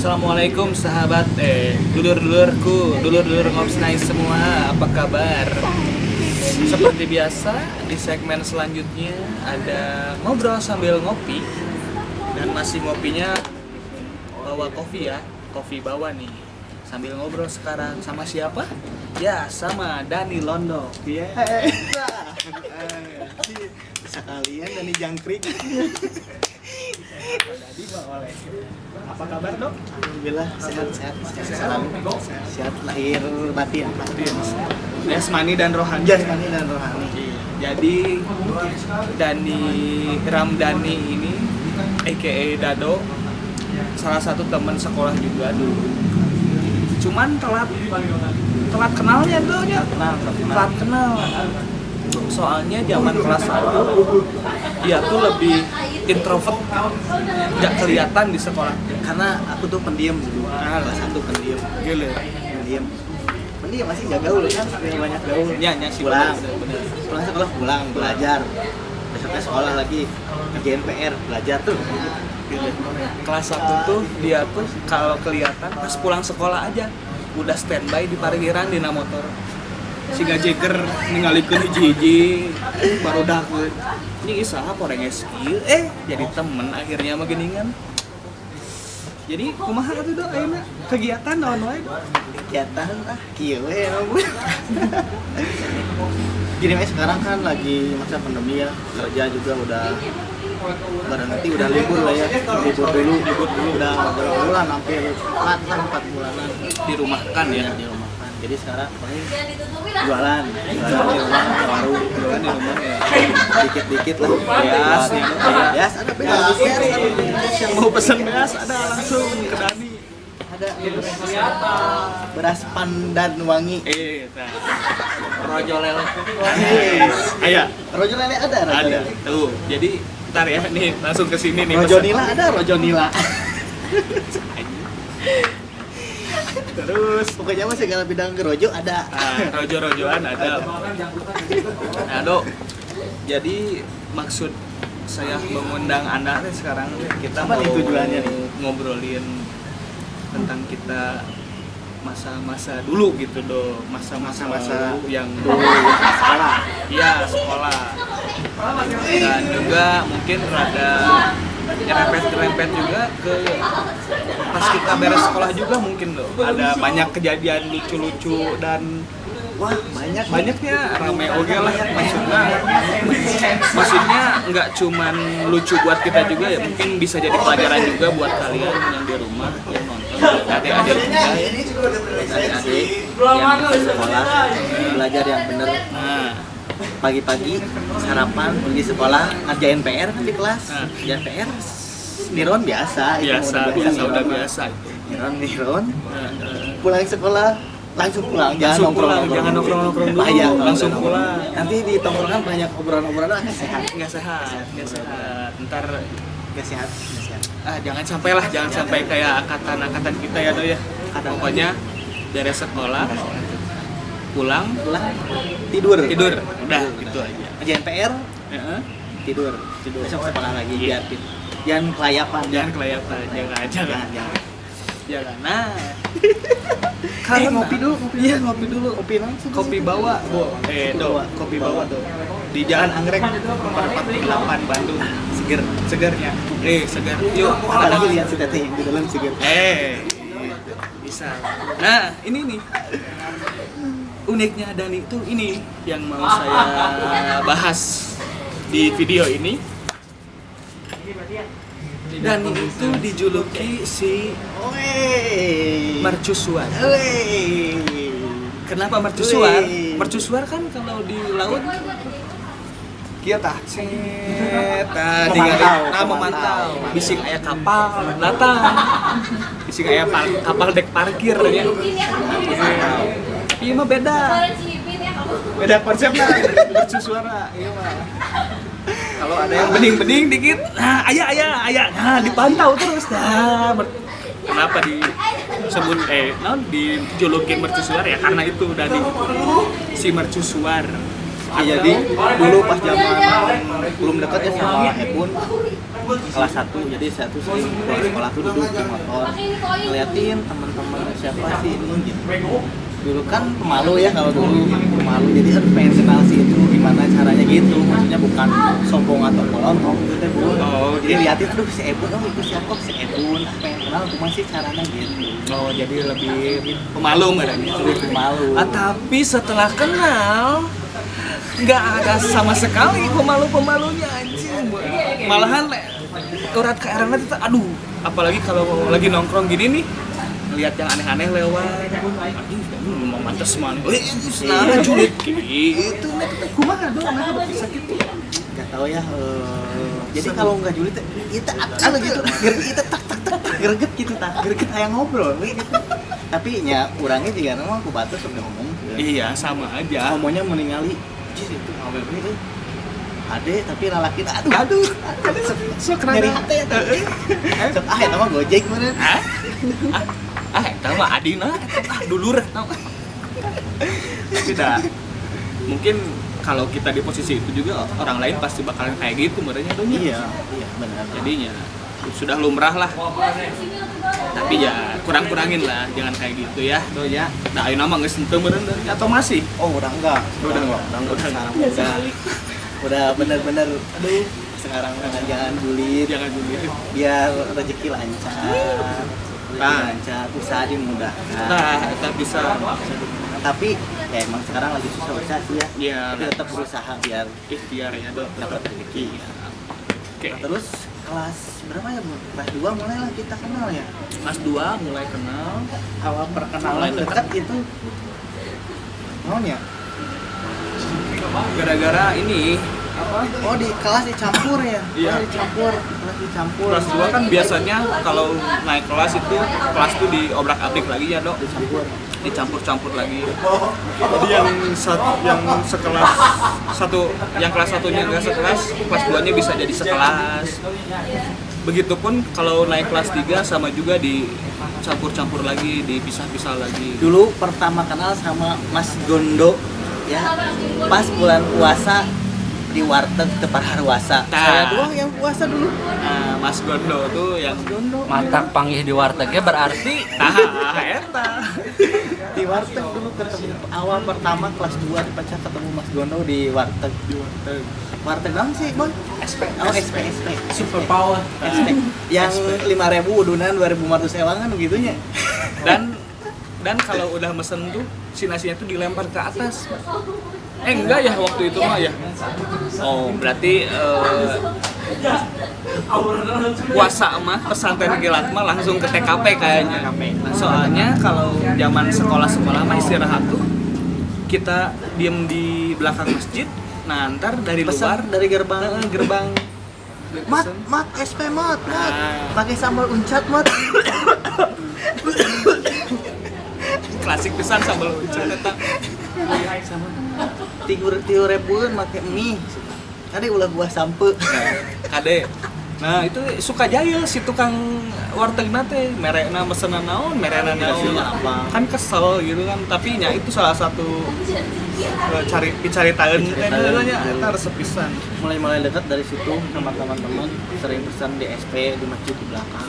Assalamualaikum sahabat, dulur-dulurku, ngopsnai semua, apa kabar? Seperti biasa, di segmen selanjutnya ada ngobrol sambil ngopi. Dan masih ngopinya bawa kopi ya, kopi bawa nih. Sambil ngobrol sekarang sama siapa? Ya, sama Dani Londo. Iya. Sekalian Dani Jangkrik. Tadi boleh. Apa kabar, Dok? Alhamdulillah sehat. Sehat lahir batin. Jasmani dan rohani. Jasmani dan rohani. Jadi Dani Ramdhani ini aka Dado salah satu teman sekolah juga dulu. Cuman telat kenalnya tuh ya. Telat kenal. Soalnya zaman kelas 1 dia tuh lebih introvert, nggak kelihatan di sekolah. Karena aku tuh pendiam dulu. Kelas 1 pendiam. Gila. Pendiam masih nggak gaul kan, banyak gaul. Nya sih Pulang. bener. Pulang sekolah belajar. Besoknya sekolah lagi ngerjain PR, belajar tuh. Kelas 1 tuh dia tuh kalau kelihatan pas pulang sekolah aja udah standby di parkiran dina motor. Si Gajeger ningalikeun hiji-hiji baru dakeun. Ini isaha porenges kieu jadi temen akhirnya mah geuningan. Jadi kumaha atuh Dok ayeuna kegiatan naon wae? Kegiatan kieu we Gini mas, sekarang kan lagi masa pandemi ya, kerja juga udah nanti udah libur lah ya, libur dulu udah beberapa bulan, hampir 4 bulanan Dirumahkan ya. dirumahkan. Jadi sekarang paling jualan di rumah, warung, jualan di rumah ya, dikit-dikit lah. Beas ada beas Yang mau pesen beas ada langsung ke Dani. ada beras pandan wangi. Nah. Rojo lele. Aya. Rojo lele ada. Ada. Tuh. Jadi ntar ya nih langsung ke sini nih. Rojo nila ada, rojo nila. Terus Pokoknya mah segala bidang gerojo ada. rojo-rojoan ada. Nah, Dok. Jadi maksud saya mengundang Anda nih sekarang kita Apa mau nih tujuannya nih? ngobrolin tentang kita masa-masa dulu gitu dong, masa-masa dulu yang dulu Sekolah. iya sekolah, dan juga mungkin rada nyerempet juga ke pas kita beres sekolah juga mungkin loh ada banyak kejadian lucu-lucu dan Wah, banyaknya rame oke lah maksudnya nggak cuman lucu buat kita juga ya, mungkin bisa jadi pelajaran juga buat kalian yang di rumah yang nonton, adik-adik juga ya. adik-adik yang sekolah belajar yang bener. Nah, Pagi-pagi sarapan pergi sekolah, ngerjain PR di kelas. Ngerjain PR Niron biasa udah biasa itu. Niron pulang sekolah langsung pulang, jangan nongkrong dulu, bahaya, langsung pulang. Nanti di tongkrongan banyak obrolan-obrolan nggak sehat. Ntar Nggak sehat. jangan sampai kayak angkatan kita ya Do ya. Pokoknya beres sekolah pulang Tidur udah gitu aja. ngerjain PR, tidur. Besok sekolah lagi, biar fit. Jangan kelayapan. Jangan. Nah, ngopi dulu. Iya, ngopi dulu. Kopi langsung. Kopi bawa, kopi bawa tuh. Di Jalan Anggrek nomor 48 Bandung. Segernya. Segar. Yuk, Apalagi lihat si Teteh yang di dalam seger. Bisa. Nah, ini nih. Uniknya Dani itu ini yang mau saya bahas di video ini. Dani itu dijuluki si mercusuar. Kenapa mercusuar? Mercusuar kan kalau di laut kia tah memantau. Bising aya kapal datang. Bising aya kapal dek parkir ya. Iya mah beda konsepnya mercusuara. Iya mah. Kalau ada yang bening-bening dikit, nah ayah, nah dipantau terus, nah kenapa disebut dijulukin mercusuar ya karena itu dari si mercusuar. Ya, jadi dulu pas zaman belum deket ya sama Ebun kelas 1, jadi saya tuh sering pulang sekolah tuh duduk di motor ngeliatin teman-teman siapa sih ini gitu. Dulu kan pemalu ya, kalau dulu pemalu, jadi harus pengen kenal sih itu gimana caranya gitu, maksudnya bukan sombong atau kolong gitu teh Bu. Jadi liatin aduh si Ebun, oh itu siapa si Ebun, pengen kenal cuma sih caranya gitu. Jadi lebih pemalu nggak ada Lebih pemalu. tapi setelah kenal nggak ada sama sekali pemalu-pemalunya anjing. Malahan urat ke arah nanti aduh, apalagi kalau lagi nongkrong gini nih lihat yang aneh-aneh lewat anjing mau mantes man nah julid gitu kumaha dong nah bisa gitu Nggak tahu ya, jadi kalau nggak julid kita kalau gitu kita tak greget gitu, tak greget kayak ngobrol gitu. Tapi nya kurangnya juga memang aku batas udah ngomong. iya sama aja Ngomongnya meninggali jis itu AWB itu ade tapi lalaki aduh sok nyari hati ya tapi sok eta mah gojek meureun eta mah adina dulur tidak mungkin kalau kita di posisi itu juga orang lain pasti bakalan kayak gitu merenya dong. iya benar jadinya sudah lumrah lah, tapi ya kurang-kurangin lah, jangan kayak gitu ya. ya Nah, ayo nama nggak sentuh meren atau masih? orang enggak sekarang udah bener-bener aduh sekarang jangan julid biar rezeki lancar usaha dimudahkan. Nah, kita bisa. Tapi ya emang sekarang lagi susah sih ya. Iya. Tapi tetap berusaha biar Ikhtiar ya dok. dapat rezeki. Oke. Nah, terus kelas berapa ya Bu? Kelas 2 mulai lah kita kenal ya. Kelas 2 mulai kenal. Awal perkenalan Mulai dekat itu ya? Gara-gara ini apa? Oh di kelas dicampur ya? Iya. Kelas dicampur. Kelas 2 kan biasanya kalau naik kelas itu kelas tuh diobrak-abrik lagi ya dok. Dicampur-campur lagi. Jadi yang sekelas satu, yang kelas satunya nggak sekelas, kelas 2-nya bisa jadi sekelas. Begitupun kalau naik kelas 3 sama juga dicampur-campur lagi, dipisah-pisah lagi. Dulu pertama kenal sama Mas Gondo ya, pas bulan puasa di warteg Tepar Harwasa. Saya doang yang puasa dulu. Nah, Mas Gondo tuh yang Matak panggih di wartegnya berarti eta. Di warteg dulu ketemu awal pertama kelas 2 dipacar ketemu Mas Gondo di warteg. Warteg dong sih, Bang. SP. Oh, SP. Super Power. SP. Yang 5.000 udunan 2.500 ewangan begitunya. Dan kalau udah mesen tuh si nasinya tuh dilempar ke atas. Enggak ya waktu itu mah ya. Oh, berarti puasa mah pesantren kilat mah langsung ke TKP kayaknya. Soalnya kalau zaman sekolah mah istirahat tuh kita diem di belakang masjid. Nah, ntar dari luar dari gerbang. Mat, SP mat. Pakai sambal uncat mat. Klasik pisan sambal uncat eta. Tiur rebuan make mie. Kade ulah buah sampe. Kade. Nah, itu suka jahil si tukang wartegna teh, merekna mesenan naon, merekna naon. Kan kesel gitu kan, tapi nya itu salah satu cari taeun teh nya eta resep pisan. Mulai dekat dari situ sama teman-teman, sering pesan di SP di masjid di belakang.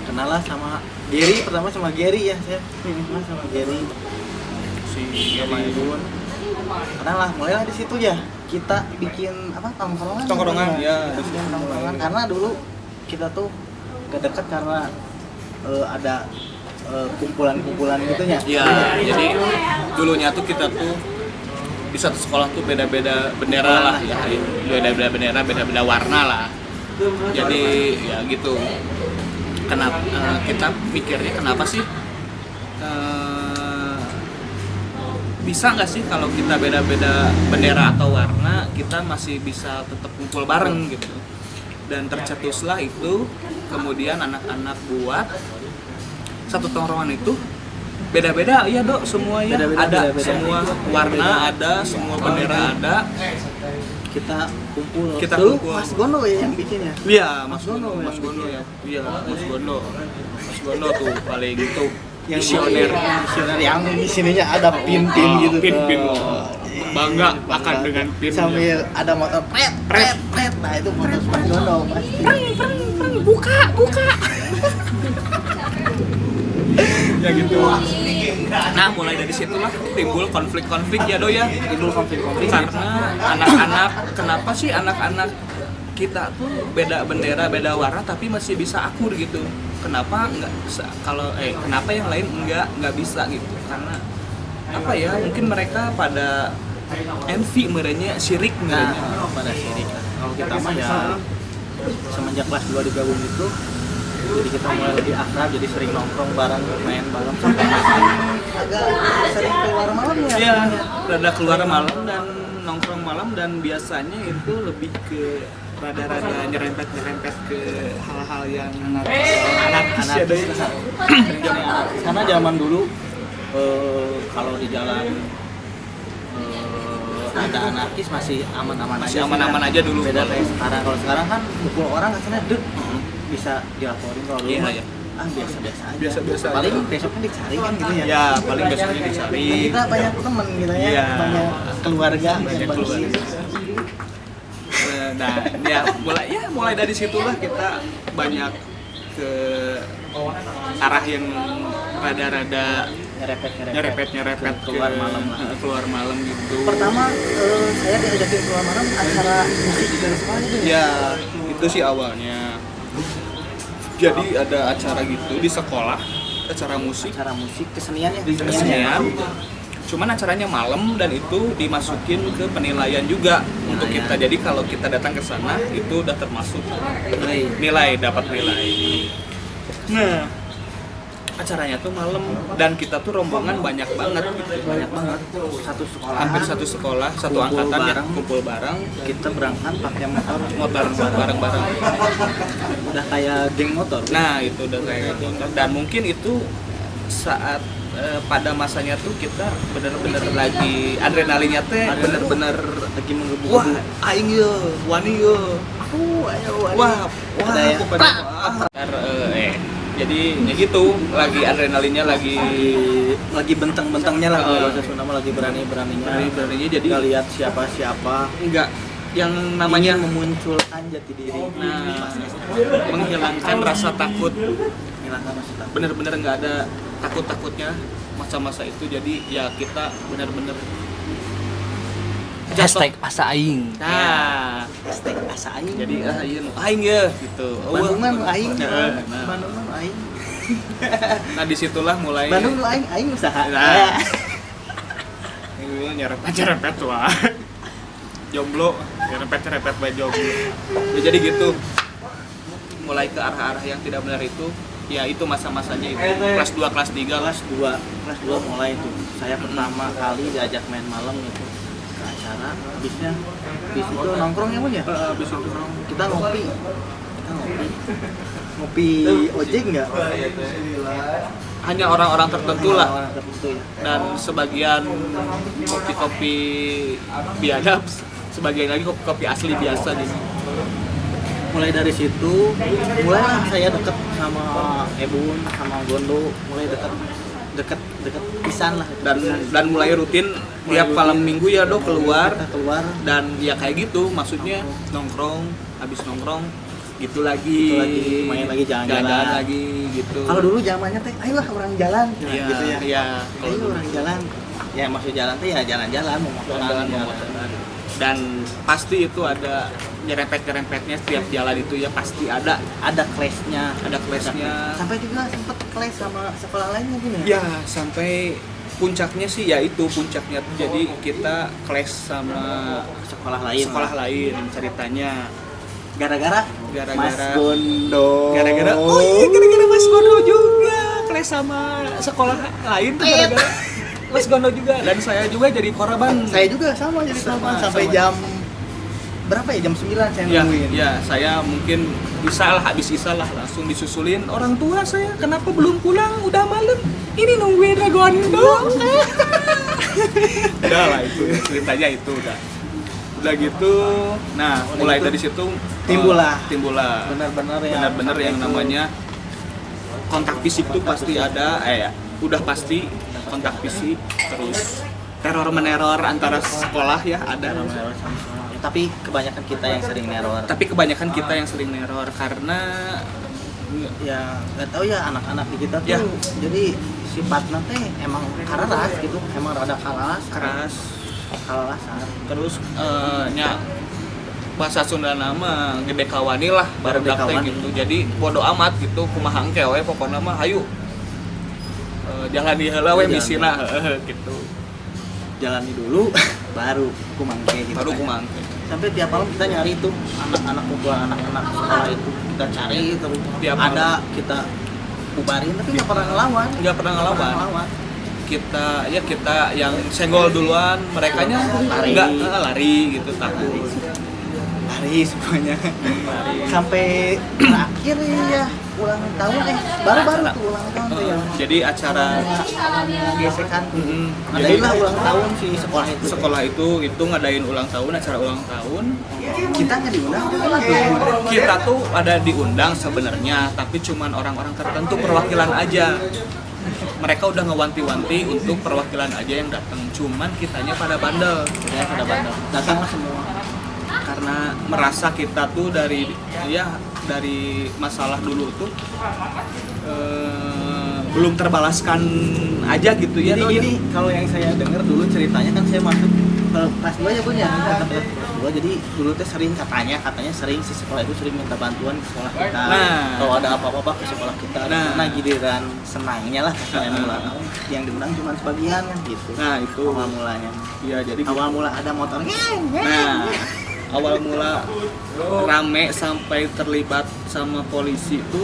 Kenal lah sama Gary, pertama sama Gary ya saya. Kenal sama Gary. Sama Ibun. Kenal lah, mulailah di situ ya. Kita bikin apa tongkrongan ya. Bikin tongkrongan karena dulu kita tuh gak dekat karena ada kumpulan-kumpulan gitunya. Iya, jadi dulunya tuh kita tuh di satu sekolah tuh beda-beda bendera lah ya. Beda-beda bendera, beda-beda warna lah. Jadi ya gitu. Kenapa kita mikirnya kenapa sih bisa nggak sih kalau kita beda-beda bendera atau warna kita masih bisa tetap kumpul bareng gitu, dan tercetuslah itu kemudian anak-anak buat satu tongkrongan itu beda-beda ya dok semuanya ada beda-beda. Semua warna ada, semua bendera ada, kita kumpul. Dulu Mas Gondo ya yang bikinnya. Iya, Mas Gondo ya. Iya, Mas Gondo tuh paling itu Visioner yang di sininya ada pin gitu. Pin. bangga akan dengan timnya. Sambil ada motor pret. Nah itu motor Mas Gondo pasti. Buka. Ya gitu. Nah, mulai dari situlah timbul konflik-konflik ya ya. Timbul konflik-konflik. Karena anak-anak, kenapa sih anak-anak kita tuh beda bendera, beda warna tapi masih bisa akur gitu. Kenapa kenapa yang lain enggak bisa gitu? Karena apa ya? Mungkin mereka pada envy merenya, sirik merenya. Pada sirik. Kalau kita mah ya semenjak kelas 2 digabung itu, jadi kita mulai lebih akrab, jadi sering nongkrong bareng, main bareng, sampai agak sering keluar malam ya. Iya, rada keluar malam dan nongkrong malam dan biasanya itu lebih ke rada-rada nyerempet ke hal-hal yang anarkis ya deh. Karena zaman dulu kalau di jalan ada anarkis masih aman-aman aja dulu. Beda kayak sekarang. Kalau sekarang kan pukul orang katanya bisa dilaporin. Kalau dulu iya. Biasa-biasa aja. Biasa-biasa paling aja. besoknya dicari kan gitu ya. Ya, paling besoknya dicari. Kita banyak teman gitu ya. Iya. Banyak keluarga, Banyak keluarga. Nah, mulai dari situlah kita banyak ke arah yang rada-rada nyerepet keluar malam gitu. Pertama saya diajakin keluar malam acara musik dari sekolah itu ya. Ya, itu sih awalnya. Jadi ada acara gitu di sekolah, acara musik kesenian ya. Kesenian. Cuman acaranya malam dan itu dimasukin ke penilaian juga untuk kita. Jadi kalau kita datang ke sana itu udah termasuk dapat nilai. Nah, acaranya tuh malam dan kita tuh rombongan banyak banget gitu. Satu sekolah. Hampir satu sekolah, satu angkatan ya, kumpul bareng. Kita berangkat pakai motor bareng-bareng. Udah kayak geng motor. Nah, itu udah kayak motor dan mungkin itu saat pada masanya tuh kita bener-bener lagi adrenalinnya teh bener-bener lagi menggebu-gebu. wah aing ye wani ye wah jadi ya gitu lagi adrenalinnya lagi benteng-bentengnya lah kalau bahasa Sunda mah lagi beraninya jadi nggak lihat siapa enggak yang namanya memunculkan jati diri. Nah, menghilangkan rasa takut. Bener-bener nggak ada takut-takutnya masa-masa itu. Jadi ya kita bener-bener hashtag asa aing. Nah, hashtag asa aing. Jadi aing ya gitu. Bandungan aing. Nah. Bandungan aing. Nah, disitulah mulai. Bandung aing usaha. Nah. Ini nyerempet tuh. Jomblo, nyerempet bae jomblo. Ya, jadi gitu. Mulai ke arah-arah yang tidak benar itu. Ya itu masa-masanya itu. Kelas 2, kelas 3 lah. Kelas 2 mulai itu. Saya pertama kali diajak main malam itu ke acara. Habis itu nongkrong ya Bun ya? Habis itu kita ngopi. Ngopi ojek enggak? hanya orang-orang tertentu lah. Orang tertentu ya. Dan sebagian kopi-kopi biadab, sebagian lagi kopi-kopi asli biasa gitu. Mulai dari situ, mulai saya deket sama Ebun, sama Gondo, mulai deket pisan lah. Dan mulai rutin tiap malam minggu ya keluar dan ya kayak gitu, maksudnya nongkrong, habis nongkrong gitu lagi main lagi jalan-jalan lagi gitu. Kalau dulu zamannya teh ayolah orang jalan ya, gitu ya. Iya, ayo orang jalan. Ya maksud jalan teh ya jalan-jalan motoran. Dan pasti itu ada nyerempet-nyerempetnya setiap jalan itu ya pasti ada clash-nya. Sampai juga sempet clash sama sekolah lainnya gini. Ya, sampai puncaknya sih ya itu puncaknya tuh jadi kita clash sama sekolah lain ceritanya gara-gara Mas Gondo. Gara-gara Mas Gondo juga clash sama sekolah lain tuh gara-gara Mas Gondo juga dan saya juga jadi korban. Saya juga sama jadi korban sampai jam berapa ya? Jam 9 saya nungguin. Ya, saya mungkin habis isya lah langsung disusulin orang tua saya. Kenapa belum pulang? Udah malam. Ini nungguin Gondo. Udah lah itu ceritanya itu udah gitu. Nah, mulai dari situ timbullah benar-benar yang namanya kontak fisik tuh pasti ada. Udah pasti kontak fisik terus teror meneror antara sekolah ya ada. Neror sama sekolah. Ya, tapi kebanyakan kita yang sering neror. Tapi kebanyakan kita yang sering neror karena Ya nggak tahu ya anak-anak di kita tuh Ya. jadi sifatnya teh emang keras gitu, emang rada keras. kalasan. Terus nya bahasa Sunda nama gede kawani lah baru Gede kawani. gitu. Jadi bodo amat gitu kumaha engke we pokona mah hayu. Jalani heula we Jalani. misina gitu. Jalani dulu baru kumangke gitu. Baru kan. kumangke. Sampai tiap malam kita nyari tuh anak-anak kumpulan anak-anak sekolah itu kita cari terus Tiap malam. ada kita bubarin tapi nggak pernah ngelawan. Nggak pernah ngelawan. Kita yang senggol duluan, merekanya Lari. enggak lari gitu takut. Lari semuanya. Sampai terakhir ya ulang tahun baru-baru tuh ulang tahun tuh ya. Jadi acara Gesekan. jadi Adalah ulang tahun si sekolah itu. sekolah itu ngadain ulang tahun, acara ulang tahun. Kita nggak diundang. Kita tuh ada diundang sebenarnya, tapi cuman orang-orang tertentu perwakilan aja. Mereka udah ngewanti-wanti untuk perwakilan aja yang datang, cuman kitanya pada bandel. Ya pada bandel. Datanglah semua. Karena merasa kita tuh dari masalah dulu tuh belum terbalaskan aja gitu ya. Jadi gini, kalau yang saya dengar dulu ceritanya kan saya masuk kelas 2 ya Bun ya, kelas 2. Jadi dulu teh sering katanya sering si sekolah itu sering minta bantuan ke sekolah kita. Nah. Kalau ada apa-apa ke sekolah kita. Nah. Giliran senangnya lah kasarnya ulang tahun, yang diundang cuma sebagian kan gitu. Nah itu Awal mulanya. ya jadi Awal mula ada motor. nah awal mula rame sampai terlibat sama polisi itu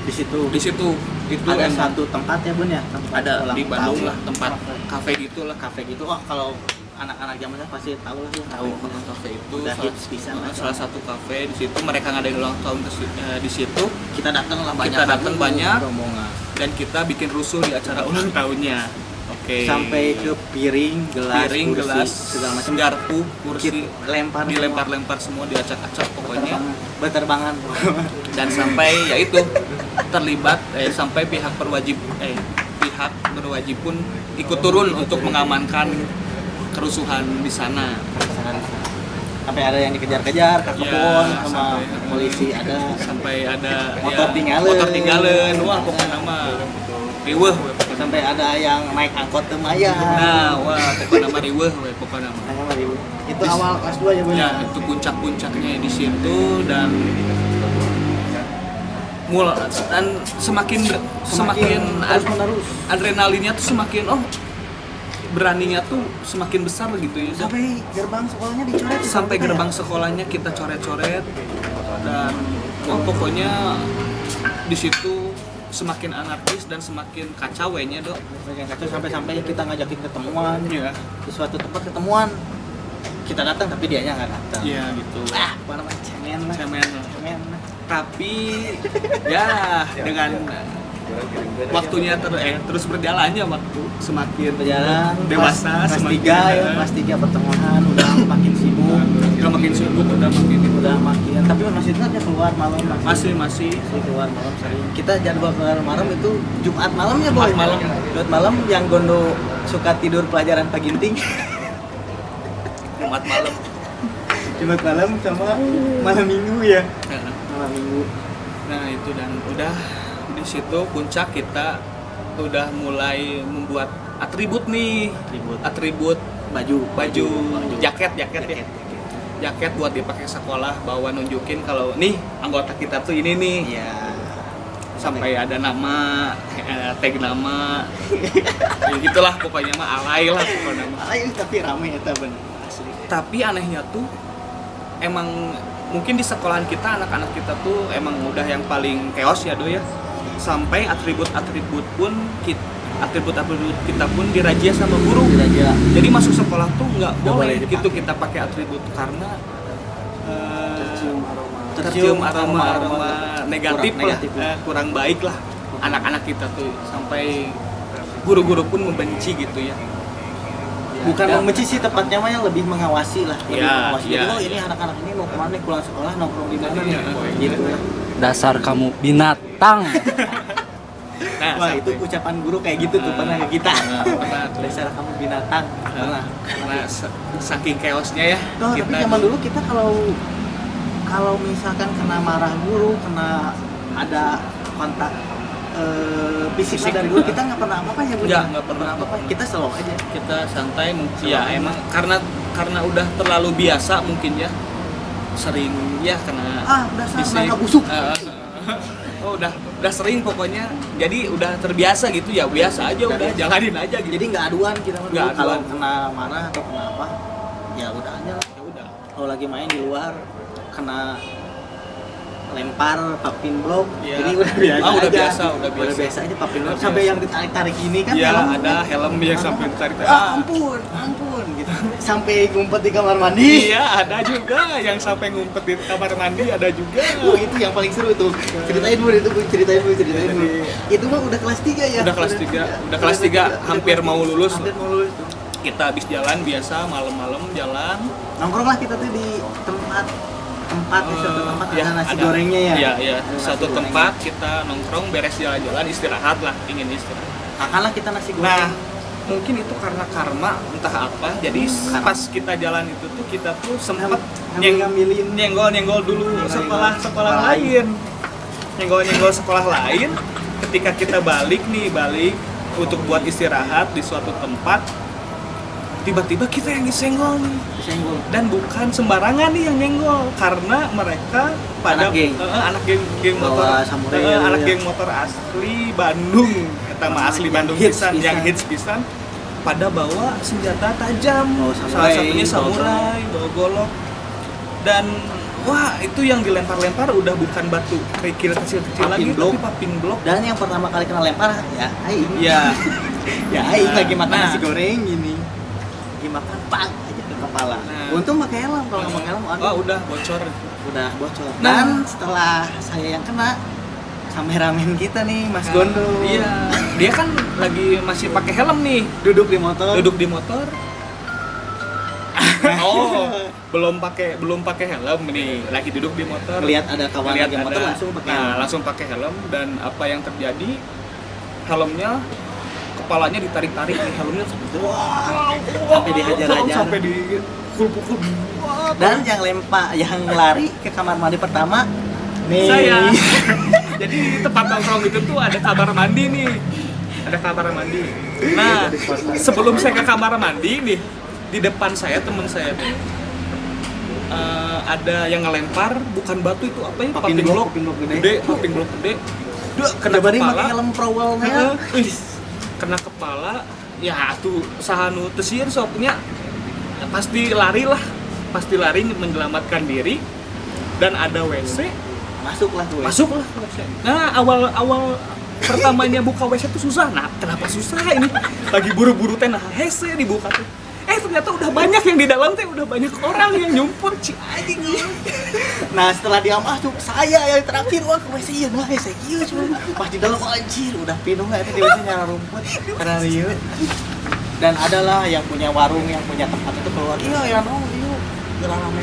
Di situ di situ itu ada emang satu tempat ya Bun ya, tempat ada ulang di Bandung tahun. lah tempat kafe gitu lah. Kafe gitu. Oh, kalau anak-anak zamannya pasti tahu lah tuh. Tahu kafe itu Udah hits pisan lah. salah satu kafe di situ mereka ngadain ulang tahun di situ Kita datang lah banyak. Kita datang banyak. rombongan. dan kita bikin rusuh di acara ulang tahunnya. Oke. Sampai ke piring, gelas, piring, kursi, gelas, segala macam. garpu, kursi Lempar, dilempar-lempar semua diacak-acak pokoknya. berterbangan. Dan sampai ya itu terlibat sampai pihak berwajib pun ikut turun untuk mengamankan kerusuhan di sana. Sampai ada yang dikejar-kejar ke kebun Ya, sama sampai- polisi ada. Sampai ada Motor tinggalin. motor tinggalin. Wah pokoknya mah riweuh we, pokoknya. Sampai ada yang naik angkot ke Maya. Nah, wah pokoknya mah riweuh we, pokoknya mah. Itu awal kelas 2 ya Bun. Ya, itu puncak-puncaknya di situ dan semakin terus-menerus. adrenalinnya tuh semakin beraninya tuh semakin besar gitu ya. Sampai gerbang sekolahnya dicoret. Sampai gerbang sekolahnya kita coret-coret dan pokoknya di situ semakin anarkis dan semakin kacau nya dok. Sampai kita ngajakin ketemuan Iya. di suatu tempat ketemuan. Kita datang tapi dianya nggak datang. Iya gitu. Mana mah cemen lah. Cemen. Cemen lah. Tapi ya dengan waktunya terus berjalannya waktu semakin Berjalan dewasa, kelas semakin 3 ya, kelas 3 pertengahan udah makin sibuk. udah makin sibuk, udah makin Tapi masih tetap ya keluar malam masih Masih keluar malam sering. Kita jadwal keluar malam itu Jumat malam ya Boy. Jumat malam. Jumat malam yang Gondo suka tidur pelajaran paginting. Jumat malam. Jumat malam sama malam minggu ya. Malam minggu. Nah itu dan udah di situ puncak kita udah mulai membuat atribut nih, atribut baju jaket ya, jaket buat dipakai sekolah, bawa nunjukin kalau nih anggota kita tuh ini nih. Iya. Sampai ada nama, tag nama, ya gitulah pokoknya mah alay lah pokoknya mah. Alay tapi rame eta bener asli. Tapi anehnya tuh emang mungkin di sekolahan kita anak-anak kita tuh emang udah yang paling chaos ya do ya. Sampai atribut-atribut kita pun dirazia sama guru. Dirazia. Jadi masuk sekolah tuh nggak boleh dipakai. gitu kita pakai atribut karena Tercium aroma negatif kurang lah, negatif lah. kurang baik lah anak-anak kita tuh sampai guru-guru pun membenci gitu ya. Bukan Ya. membenci sih tepatnya mah yang lebih mengawasi lah. Lebih Ya, mengawasi. ya. Jadi, oh ini anak-anak ini mau kemana nih pulang sekolah nongkrong di mana nih? Ya. Gitu lah. Dasar kamu binatang. Nah, Wah sampai. itu ucapan guru kayak gitu tuh pernah ke kita. Pernah tuh. Dasar kamu binatang. Pernah. Karena saking chaosnya ya Tuh, tapi zaman dulu kita kalau misalkan kena marah guru, kena ada kontak fisik dari guru, kita nggak pernah apa-apa ya Bu? Ya, nggak pernah apa-apa. Kita slow aja. kita santai mungkin Selalu. ya emang karena udah terlalu biasa mungkin ya, sering ya kena Dasar fisik. nangka busuk. Oh udah sering pokoknya, jadi udah terbiasa gitu ya, biasa aja udah jalanin aja gitu. Jadi nggak aduan kita mah Nggak dulu. Kalau aduan. kena marah atau kena apa, ya udah aja lah. Ya udah. Kalau lagi main di luar kena lempar papin blok, Iya. jadi udah biasa Ah, udah aja. biasa, udah biasa. aja papin blok Udah sampai biasa. yang ditarik-tarik ini kan Ya helm. ada helm yang sampai ditarik. Ampun gitu. Sampai ngumpet di kamar mandi. Iya ada juga yang sampai ngumpet di kamar mandi, ada juga. Itu yang paling seru tuh. Ceritain dulu itu, Bu. Ceritain dulu. Itu mah udah kelas 3 ya. Udah kelas 3, udah kelas 3 hampir mau lulus. Hampir mau lulus tuh. Kita habis jalan biasa malam-malam jalan. Nongkrong lah kita tuh di tempat di suatu tempat Ya, ada nasi gorengnya ya. Iya, iya. Ada nasi Satu gorengnya. tempat kita nongkrong, beres jalan-jalan, istirahat lah, ingin istirahat. Makanlah kita nasi goreng. Nah, mungkin itu karena karma entah apa. Jadi Karma. pas kita jalan itu tuh kita tuh sempat ngambilin nyenggol dulu sekolah sekolah lain. Nyenggol sekolah lain. Ketika kita balik untuk buat istirahat di suatu tempat, tiba-tiba kita yang disenggol nih. disenggol. Dan bukan sembarangan nih yang nyenggol, karena mereka pada Anak geng. anak geng Bawa motor, samurai anak ya. geng motor asli Bandung, kata mah asli Yang Bandung hits pisan, pisan. yang hits pisan, pada bawa senjata tajam, Bawa samurai, salah satunya bawa samurai, bawa golok, dan wah itu yang dilempar-lempar udah bukan batu kerikil kecil-kecil lagi, Paping blok. tapi paping blok. Dan yang pertama kali kena lempar ya aing. Ya, Ya aing lagi makan Nah. nasi goreng gini. Lagi makan pang aja ke kepala. Nah. Untung pakai helm, kalau nggak pakai helm aduh, oh udah bocor. udah bocor. Nah. Dan setelah saya yang kena, kameramen kita nih Mas Gondo. Iya, dia kan lagi masih pakai helm nih. Duduk di motor. Duduk di motor. Oh, belum pakai helm nih, lagi duduk di motor. Lihat ada kawan Lihat lagi motor langsung pakai helm. langsung pakai helm, dan apa yang terjadi? Helmnya, kepalanya ditarik-tarik nih, helmnya Sampai dihajar-hajar. sampai dipukul-pukul. Dan yang lari ke kamar mandi pertama nih. Saya. Jadi di tempat nongkrong itu tuh ada kamar mandi nih. Ada kamar mandi. Nah, sebelum saya ke kamar mandi nih, di depan saya teman saya tuh ada yang ngelempar, bukan batu itu apa ya? Paping blok gede. Paping blok gede. Duh, kena Kena pakai kepala. helm prowelnya. Heeh. Kena kepala. Ya tuh sahanu tesir sopnya pasti lari menyelamatkan diri, dan ada WC. Masuklah tuh. Masuklah ke WC. Nah, awal pertamanya buka WC tuh susah. Nah, kenapa susah ini? Lagi buru-buru teh nah WC dibuka tuh. Ternyata udah banyak yang di dalam teh, udah banyak orang yang nyumput ci anjing. Nah setelah dia masuk, saya yang terakhir wah ke WC iya, nah WC iya cuma pas di dalam anjir udah penuh nggak itu di WC nyara rumput karena riuh. Dan adalah yang punya warung, yang punya tempat itu keluar, iya ya no, iya gerang rame.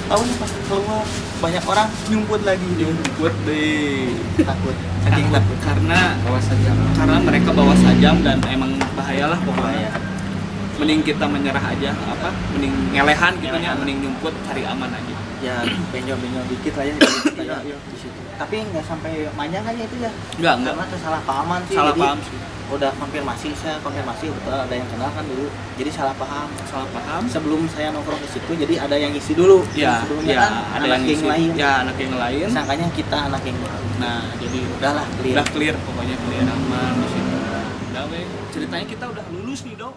Tahunya pas keluar banyak orang nyumput lagi, Nyumput deh. takut, saking takut. Karena mereka bawa sajam dan emang bahayalah pokoknya. Mending kita menyerah aja, mending ngelehan gitu ya, mending nyumput, cari aman aja. Ya benjol-benjol dikit lah ya di situ. Tapi nggak sampai manjangan ya itu ya. Enggak. Karena kesalahpahaman sih. Salah jadi paham sih. Udah saya konfirmasi betul ada yang kenal kan dulu. Jadi salah paham. Sebelum saya nongkrong ke situ, jadi ada yang isi dulu. Ya, Sebelumnya ya, kan ada anak yang geng isi. lain. Ya, anak geng lain. Sangkanya kita anak geng lain. Nah, jadi Udahlah clear. udah clear pokoknya, clear aman di situ. Udah weh, ceritanya kita udah lulus nih, Dok.